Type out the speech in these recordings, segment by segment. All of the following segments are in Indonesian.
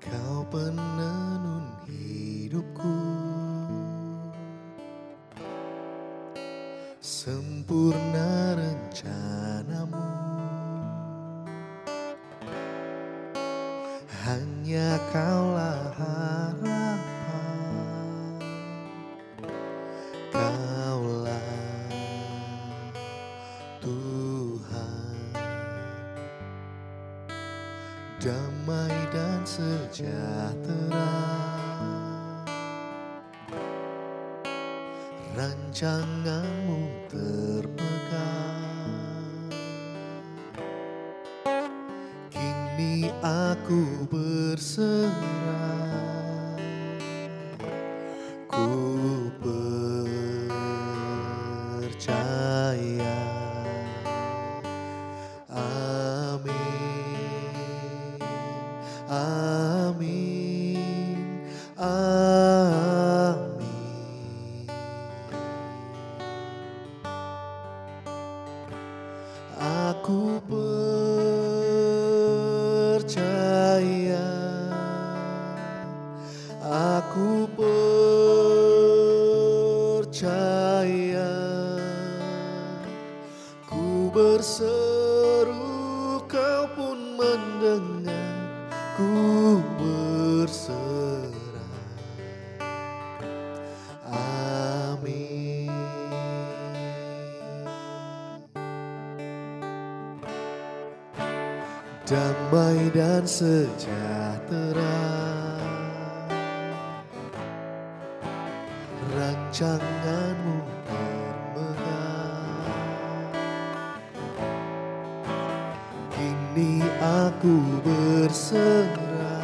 Kau penenun hidupku, sempurna rencanamu. Hanya Kaulah harapan, Kaulah Tuhan, damai dan sejahtera. Rancanganmu terpegang, kini aku berserah. Ku percaya, amin, amin, amin. Aku percaya, aku percaya, ku berseru Kau pun mendengar, ku berserah. Amin. Damai dan sejahtera, rancanganmu termegang, kini aku berserah.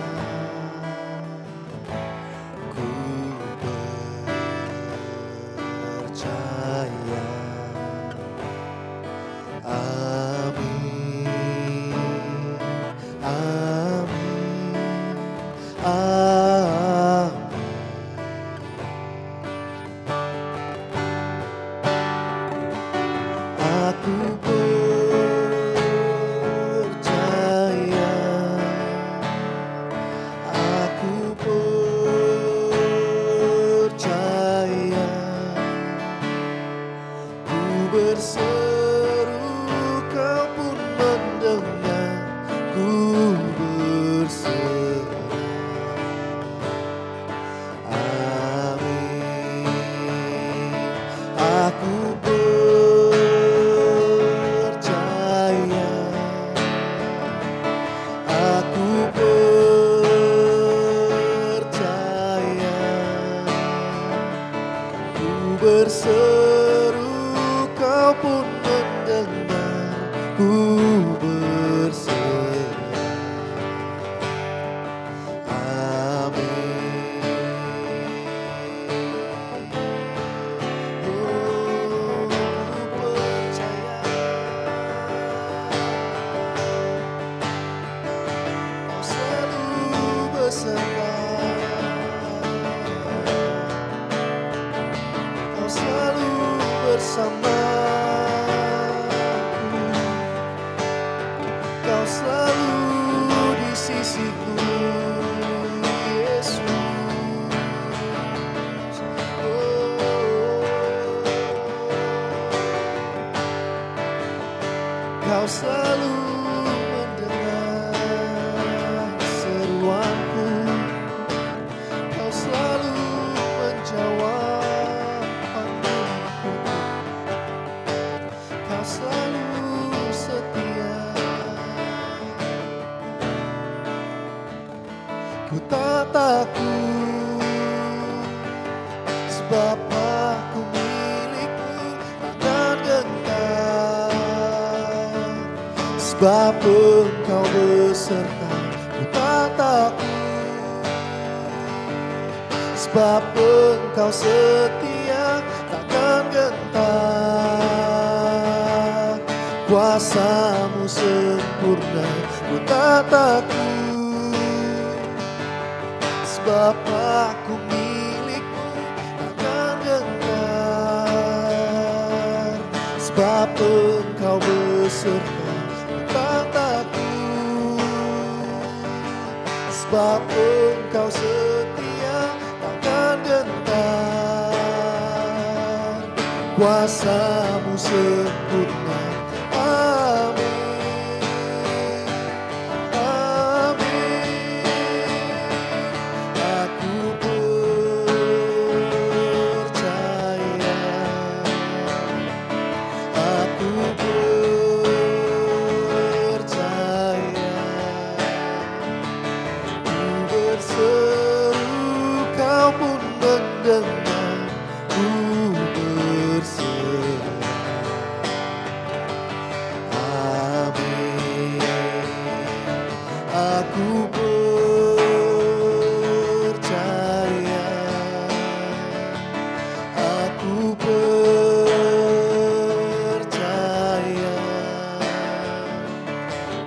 Ku percaya, amin, amin, amin. Aku percaya, aku percaya, ku berseru Kau pun mendengar, ku berserah. Amin. Aku percaya, aku percaya, ku berseru Kau pun mendengar, ku berserah. Amin. Oh, ku percaya, Kau selalu beserta, Kau selalu bersamaku, Kau selalu di sisiku, Yesus. Oh, Kau selalu mendengar seruanku, Kau selalu menjawab panggilanku, Kau selalu setia. Ku tak takut, sebab aku milikmu, takkan gentar, sebab Engkau beserta. Ku tak takut, sebab Engkau setia, takkan gentar, kuasa-Mu sempurna. Ku tak takut, sebab aku milikmu, takkan gentar, sebab Engkau beserta. Tak takut, sebab Engkau setia, takkan gentar, kuasa-Mu sempurna. Amin, amin. Aku percaya, aku percaya. Ku berseru, Kau pun mendengar. Ku berseru. Amin. Aku percaya, aku percaya.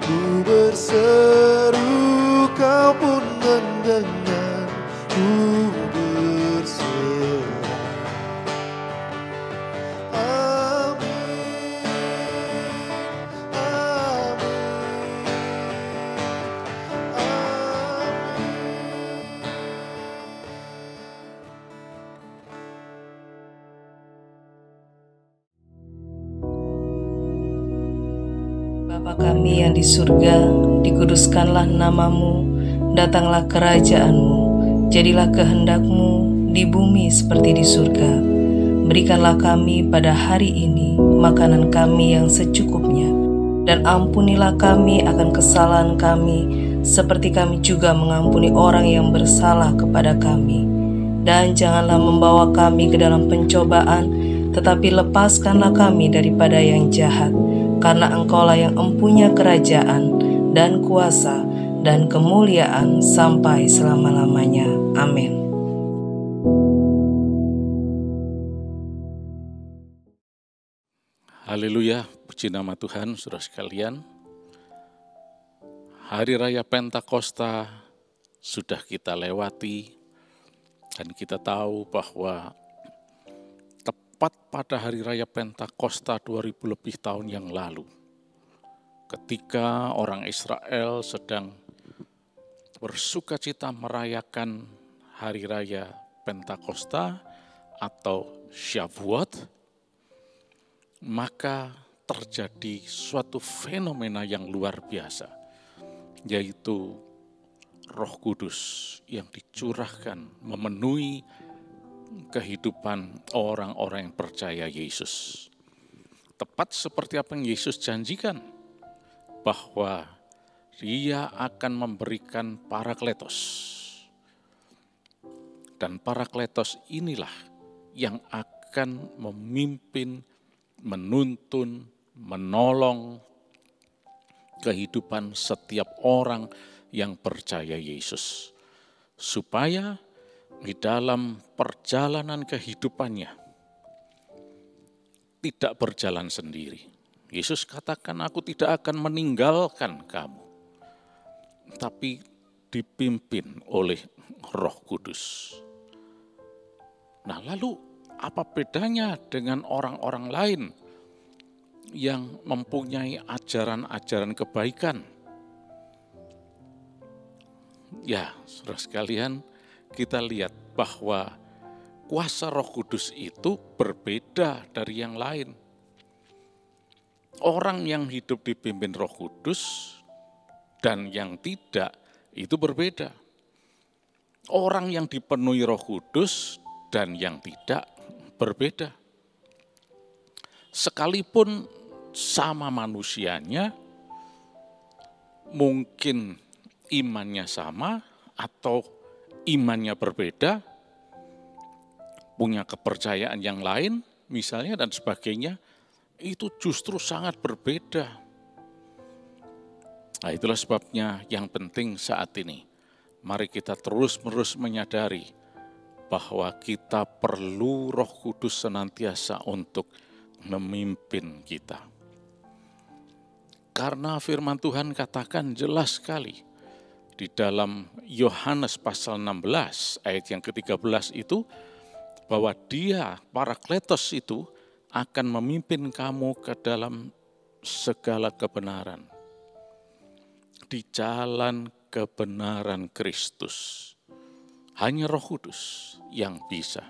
Ku berseru, Kau pun mendengar. Ku berseru. Amin, amin, amin. Bapa kami yang di surga, dikuduskanlah namamu, datanglah kerajaan-Mu, jadilah kehendak-Mu di bumi seperti di surga. Berikanlah kami pada hari ini makanan kami yang secukupnya, dan ampunilah kami akan kesalahan kami, seperti kami juga mengampuni orang yang bersalah kepada kami. Dan janganlah membawa kami ke dalam pencobaan, tetapi lepaskanlah kami daripada yang jahat. Karena Engkaulah yang empunya kerajaan dan kuasa dan kemuliaan sampai selama-lamanya. Amin. Haleluya, puji nama Tuhan, saudara sekalian. Hari Raya Pentakosta sudah kita lewati dan kita tahu bahwa tepat pada Hari Raya Pentakosta 2000 lebih tahun yang lalu, ketika orang Israel sedang bersukacita merayakan Hari Raya Pentakosta atau Shavuot, maka terjadi suatu fenomena yang luar biasa, yaitu Roh Kudus yang dicurahkan memenuhi kehidupan orang-orang yang percaya Yesus. Tepat seperti apa yang Yesus janjikan, bahwa Dia akan memberikan Parakletos. Dan Parakletos inilah yang akan memimpin, menuntun, menolong kehidupan setiap orang yang percaya Yesus. Supaya di dalam perjalanan kehidupannya tidak berjalan sendiri. Yesus katakan, aku tidak akan meninggalkan kamu, tapi dipimpin oleh Roh Kudus. Nah, lalu apa bedanya dengan orang-orang lain yang mempunyai ajaran-ajaran kebaikan? Ya, saudara sekalian, kita lihat bahwa kuasa Roh Kudus itu berbeda dari yang lain. Orang yang hidup dipimpin Roh Kudus dan yang tidak itu berbeda. Orang yang dipenuhi Roh Kudus dan yang tidak berbeda. Sekalipun sama manusianya, mungkin imannya sama atau imannya berbeda, punya kepercayaan yang lain misalnya dan sebagainya, itu justru sangat berbeda. Nah, itulah sebabnya yang penting saat ini, mari kita terus-menerus menyadari bahwa kita perlu Roh Kudus senantiasa untuk memimpin kita. Karena firman Tuhan katakan jelas sekali di dalam Yohanes pasal 16 ayat yang ke-13 itu, bahwa Dia, Parakletos itu, akan memimpin kamu ke dalam segala kebenaran, di jalan kebenaran Kristus. Hanya Roh Kudus yang bisa.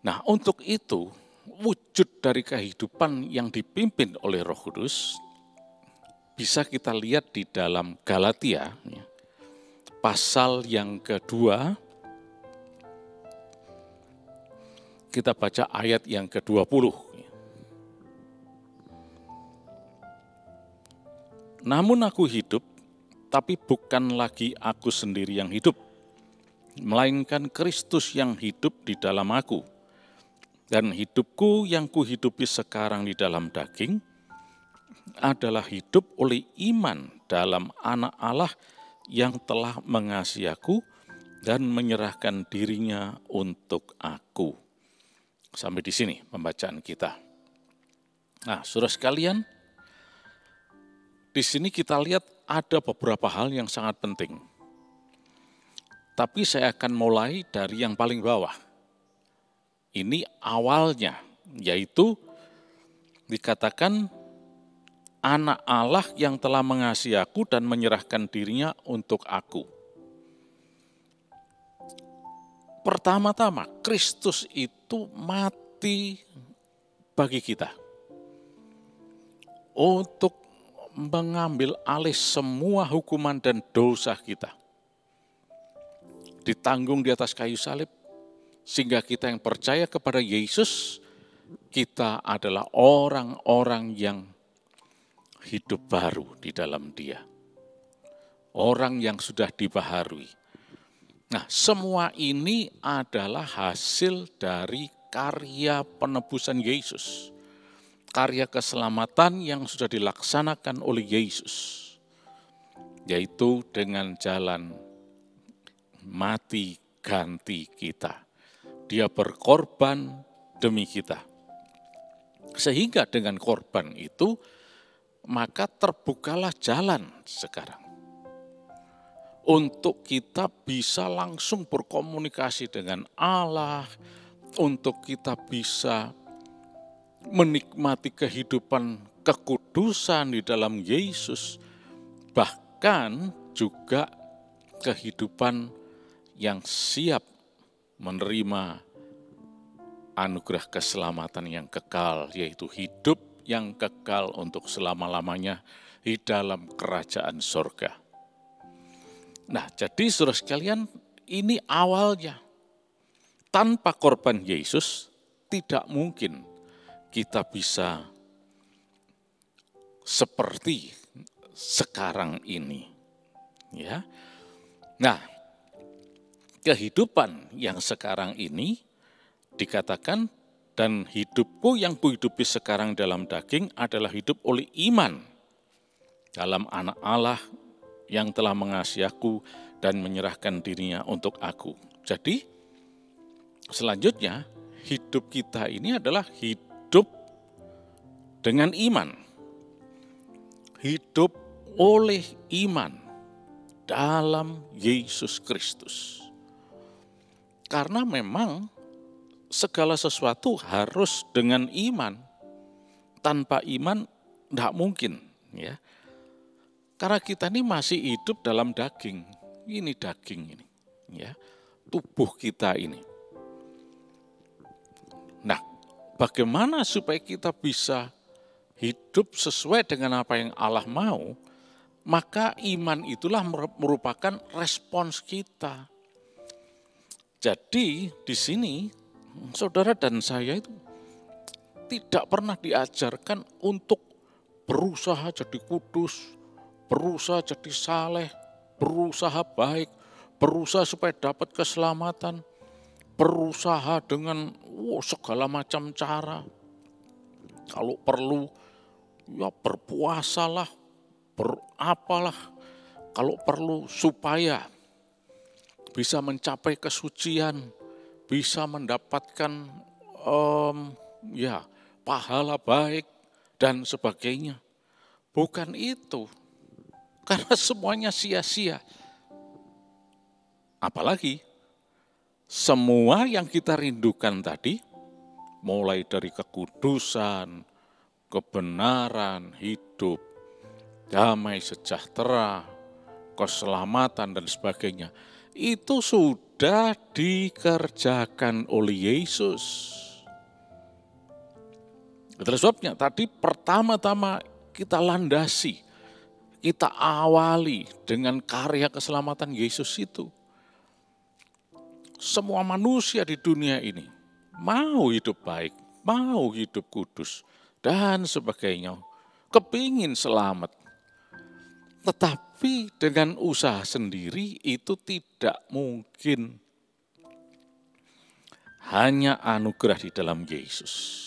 Nah, untuk itu, wujud dari kehidupan yang dipimpin oleh Roh Kudus bisa kita lihat di dalam Galatia, pasal yang kedua, kita baca ayat yang ke-20. Namun aku hidup, tapi bukan lagi aku sendiri yang hidup, melainkan Kristus yang hidup di dalam aku. Dan hidupku yang kuhidupi sekarang di dalam daging adalah hidup oleh iman dalam Anak Allah yang telah mengasihi aku dan menyerahkan dirinya untuk aku. Sampai di sini pembacaan kita. Nah, saudara sekalian, di sini kita lihat ada beberapa hal yang sangat penting. Tapi saya akan mulai dari yang paling bawah. Ini awalnya, yaitu dikatakan Anak Allah yang telah mengasihi aku dan menyerahkan dirinya untuk aku. Pertama-tama, Kristus itu mati bagi kita untuk mengambil alih semua hukuman dan dosa kita. Ditanggung di atas kayu salib, sehingga kita yang percaya kepada Yesus, kita adalah orang-orang yang hidup baru di dalam Dia. Orang yang sudah dibaharui. Nah, semua ini adalah hasil dari karya penebusan Yesus. Karya keselamatan yang sudah dilaksanakan oleh Yesus. Yaitu dengan jalan mati ganti kita. Dia berkorban demi kita. Sehingga dengan korban itu, maka terbukalah jalan sekarang. Untuk kita bisa langsung berkomunikasi dengan Allah, untuk kita bisa menikmati kehidupan kekudusan di dalam Yesus, bahkan juga kehidupan yang siap menerima anugerah keselamatan yang kekal, yaitu hidup yang kekal untuk selama-lamanya di dalam kerajaan surga. Nah, jadi saudara sekalian, ini awalnya. Tanpa korban Yesus, tidak mungkin kita bisa seperti sekarang ini. Ya. Nah, kehidupan yang sekarang ini dikatakan, dan hidupku yang kuhidupi sekarang dalam daging adalah hidup oleh iman dalam Anak Allah yang telah mengasihi aku dan menyerahkan dirinya untuk aku. Jadi, selanjutnya, hidup kita ini adalah hidup dengan iman. Hidup oleh iman dalam Yesus Kristus. Karena memang segala sesuatu harus dengan iman. Tanpa iman tidak mungkin, ya. Karena kita ini masih hidup dalam daging. Ini daging ini, ya. Tubuh kita ini. Nah, bagaimana supaya kita bisa hidup sesuai dengan apa yang Allah mau? Maka iman itulah merupakan respons kita. Jadi di sini saudara dan saya itu tidak pernah diajarkan untuk berusaha jadi kudus, berusaha jadi saleh, berusaha baik, berusaha supaya dapat keselamatan, berusaha dengan segala macam cara. Kalau perlu, ya berpuasalah, berapalah, kalau perlu supaya bisa mencapai kesucian, bisa mendapatkan pahala baik dan sebagainya. Bukan itu, karena semuanya sia-sia. Apalagi semua yang kita rindukan tadi, mulai dari kekudusan, kebenaran, hidup, damai sejahtera, keselamatan dan sebagainya, itu sudah dikerjakan oleh Yesus. Itulah sebabnya tadi pertama-tama kita landasi, kita awali dengan karya keselamatan Yesus itu. Semua manusia di dunia ini mau hidup baik, mau hidup kudus, dan sebagainya. Kepingin selamat. Tetapi dengan usaha sendiri itu tidak mungkin. Hanya anugerah di dalam Yesus.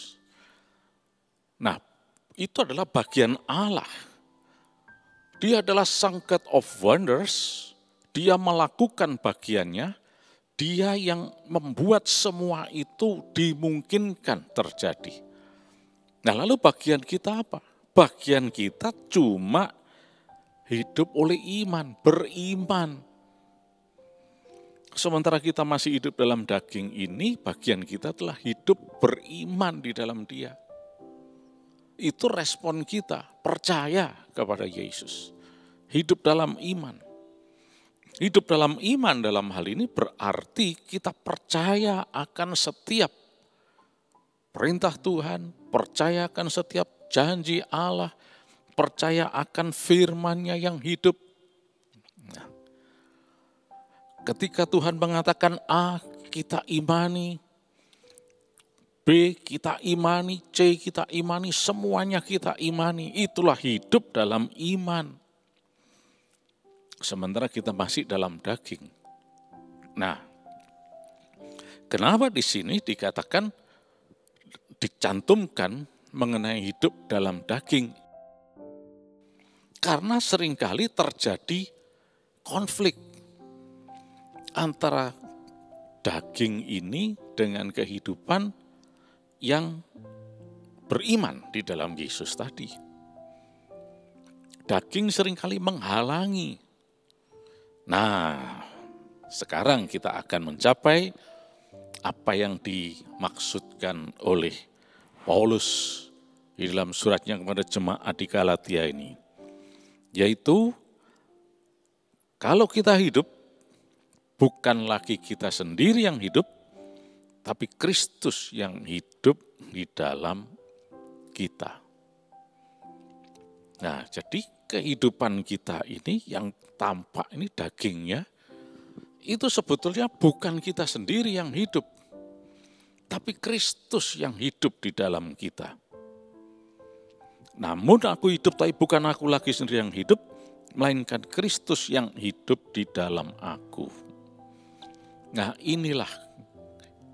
Nah, itu adalah bagian Allah. Dia adalah Sang God of Wonders. Dia melakukan bagiannya. Dia yang membuat semua itu dimungkinkan terjadi. Nah, lalu bagian kita apa? Bagian kita cuma hidup oleh iman, beriman. Sementara kita masih hidup dalam daging ini, bagian kita telah hidup beriman di dalam Dia. Itu respon kita, percaya kepada Yesus. Hidup dalam iman. Hidup dalam iman dalam hal ini berarti kita percaya akan setiap perintah Tuhan, percaya akan setiap janji Allah, percaya akan firman-Nya yang hidup. Nah, ketika Tuhan mengatakan A, kita imani. B kita imani, C kita imani, semuanya kita imani. Itulah hidup dalam iman. Sementara kita masih dalam daging. Nah, kenapa di sini dikatakan, dicantumkan mengenai hidup dalam daging? Karena seringkali terjadi konflik antara daging ini dengan kehidupan yang beriman di dalam Yesus tadi. Daging seringkali menghalangi. Nah, sekarang kita akan mencapai apa yang dimaksudkan oleh Paulus di dalam suratnya kepada jemaat di Galatia ini. Yaitu, kalau kita hidup, bukan lagi kita sendiri yang hidup, tapi Kristus yang hidup di dalam kita. Nah, jadi kehidupan kita ini yang tampak ini dagingnya, itu sebetulnya bukan kita sendiri yang hidup, tapi Kristus yang hidup di dalam kita. Namun aku hidup, tapi bukan aku lagi sendiri yang hidup, melainkan Kristus yang hidup di dalam aku. Nah, inilah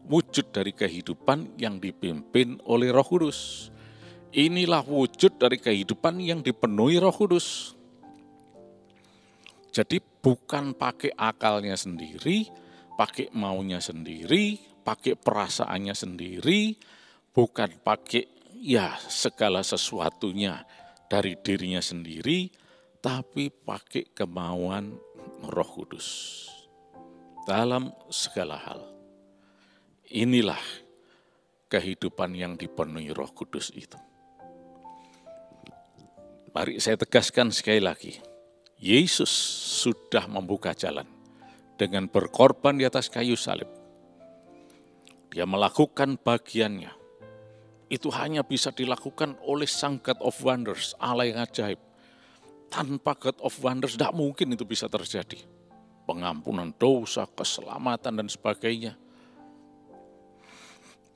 wujud dari kehidupan yang dipimpin oleh Roh Kudus. Inilah wujud dari kehidupan yang dipenuhi Roh Kudus. Jadi bukan pakai akalnya sendiri, pakai maunya sendiri, pakai perasaannya sendiri, bukan pakai segala sesuatunya dari dirinya sendiri, tapi pakai kemauan Roh Kudus dalam segala hal. Inilah kehidupan yang dipenuhi Roh Kudus itu. Mari saya tegaskan sekali lagi. Yesus sudah membuka jalan dengan berkorban di atas kayu salib. Dia melakukan bagiannya. Itu hanya bisa dilakukan oleh Sang God of Wonders, Allah yang ajaib. Tanpa God of Wonders tidak mungkin itu bisa terjadi. Pengampunan dosa, keselamatan dan sebagainya.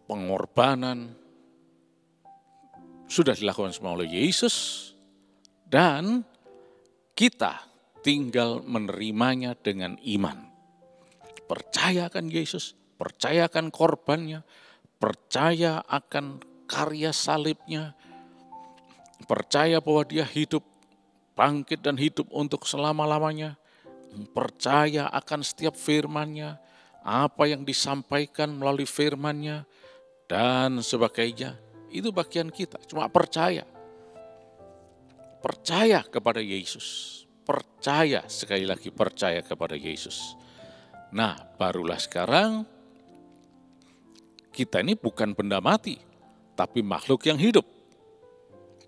Pengorbanan sudah dilakukan semua oleh Yesus dan kita tinggal menerimanya dengan iman. Percaya akan Yesus, percaya akan korbannya, percaya akan karya salibnya, percaya bahwa dia hidup, bangkit dan hidup untuk selama-lamanya, percaya akan setiap firman-Nya, apa yang disampaikan melalui firman-Nya, dan sebagainya. Itu bagian kita, cuma percaya. Percaya kepada Yesus. Percaya, sekali lagi percaya kepada Yesus. Nah, barulah sekarang kita ini bukan benda mati, tapi makhluk yang hidup.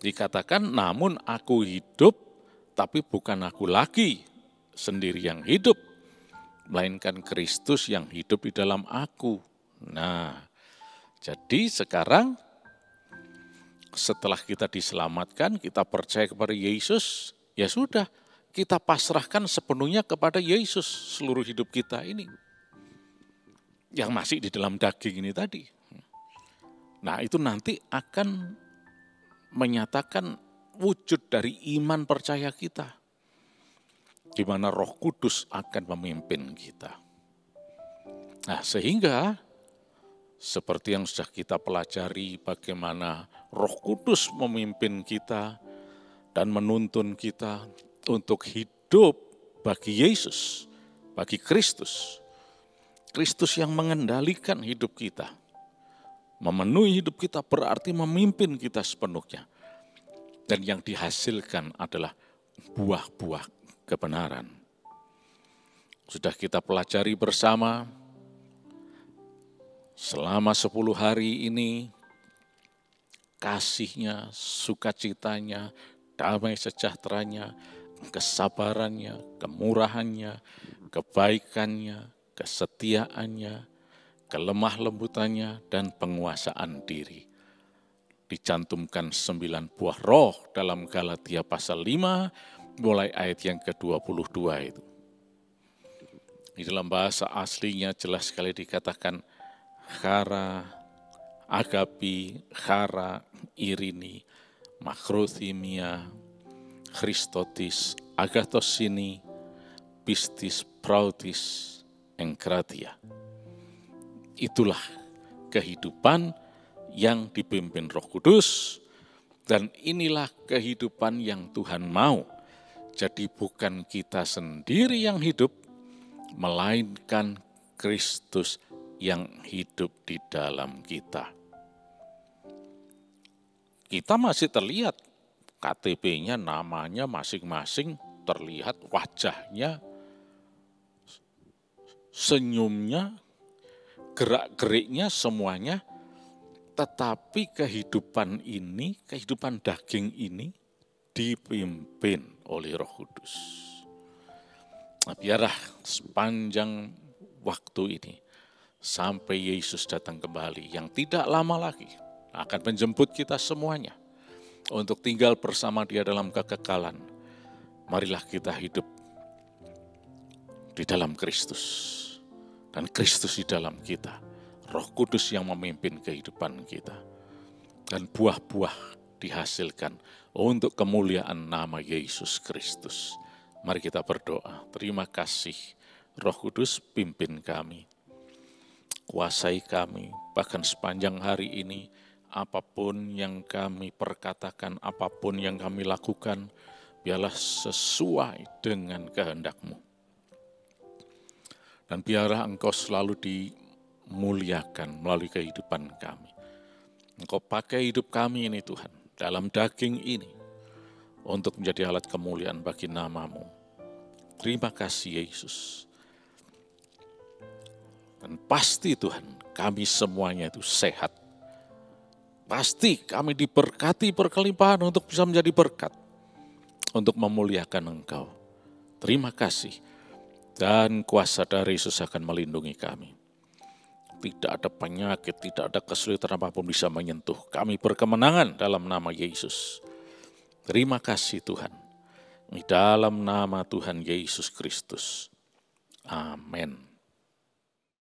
Dikatakan, namun aku hidup, tapi bukan aku lagi sendiri yang hidup, melainkan Kristus yang hidup di dalam aku. Nah, jadi sekarang setelah kita diselamatkan, kita percaya kepada Yesus, ya sudah, kita pasrahkan sepenuhnya kepada Yesus seluruh hidup kita ini. Yang masih di dalam daging ini tadi. Nah, itu nanti akan menyatakan wujud dari iman percaya kita, di mana Roh Kudus akan memimpin kita. Nah, sehingga seperti yang sudah kita pelajari bagaimana Roh Kudus memimpin kita dan menuntun kita untuk hidup bagi Yesus, bagi Kristus. Kristus yang mengendalikan hidup kita. Memenuhi hidup kita berarti memimpin kita sepenuhnya. Dan yang dihasilkan adalah buah-buah kebenaran. Sudah kita pelajari bersama selama 10 hari ini, kasihnya, sukacitanya, damai sejahteranya, kesabarannya, kemurahannya, kebaikannya, kesetiaannya, kelemah lembutannya, dan penguasaan diri. Dicantumkan 9 buah roh dalam Galatia pasal 5, mulai ayat yang ke-22 itu. Di dalam bahasa aslinya jelas sekali dikatakan chara, agapi, chara, irini, makrothimia, Christotis, agathosini, pistis, prautis, engkratia. Itulah kehidupan yang dipimpin Roh Kudus, dan inilah kehidupan yang Tuhan mau. Jadi bukan kita sendiri yang hidup, melainkan Kristus yang hidup di dalam kita. Kita masih terlihat KTP-nya, namanya masing-masing, terlihat wajahnya, senyumnya, gerak-geriknya semuanya, tetapi kehidupan ini, kehidupan daging ini dipimpin oleh Roh Kudus. Nah, biarlah sepanjang waktu ini sampai Yesus datang kembali yang tidak lama lagi akan menjemput kita semuanya untuk tinggal bersama Dia dalam kekekalan. Marilah kita hidup di dalam Kristus dan Kristus di dalam kita. Roh Kudus yang memimpin kehidupan kita. Dan buah-buah dihasilkan untuk kemuliaan nama Yesus Kristus. Mari kita berdoa. Terima kasih Roh Kudus, pimpin kami, kuasai kami, bahkan sepanjang hari ini, apapun yang kami perkatakan, apapun yang kami lakukan, biarlah sesuai dengan kehendak-Mu. Dan biarlah Engkau selalu dimuliakan melalui kehidupan kami. Engkau pakai hidup kami ini Tuhan, dalam daging ini, untuk menjadi alat kemuliaan bagi nama-Mu. Terima kasih Yesus. Dan pasti Tuhan, kami semuanya itu sehat. Pasti kami diberkati berkelimpahan untuk bisa menjadi berkat, untuk memuliakan Engkau. Terima kasih. Dan kuasa dari Yesus akan melindungi kami. Tidak ada penyakit, tidak ada kesulitan apapun bisa menyentuh. Kami berkemenangan dalam nama Yesus. Terima kasih Tuhan. Di dalam nama Tuhan Yesus Kristus. Amin.